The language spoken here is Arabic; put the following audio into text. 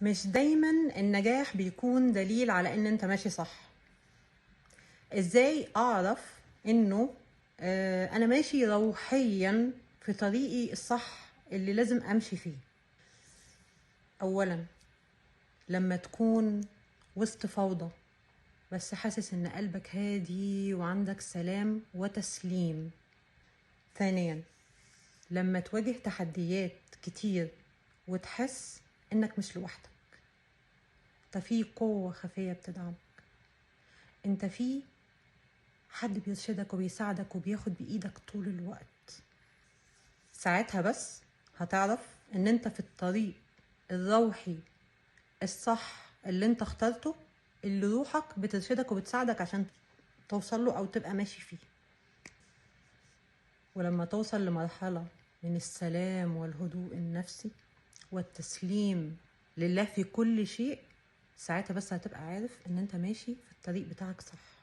مش دايما النجاح بيكون دليل على ان انت ماشي صح. ازاي اعرف انه انا ماشي روحيا في طريقي الصح اللي لازم امشي فيه؟ اولا، لما تكون وسط فوضى بس حاسس ان قلبك هادي وعندك سلام وتسليم. ثانيا، لما تواجه تحديات كتير وتحس انك مش لوحدك، انت في قوة خفية بتدعمك، انت في حد بيرشدك وبيساعدك وبياخد بإيدك طول الوقت. ساعتها بس هتعرف ان انت في الطريق الروحي الصح اللي انت اخترته، اللي روحك بترشدك وبتساعدك عشان توصل له او تبقى ماشي فيه. ولما توصل لمرحلة من السلام والهدوء النفسي والتسليم لله في كل شيء، ساعتها بس هتبقى عارف ان انت ماشي في الطريق بتاعك صح.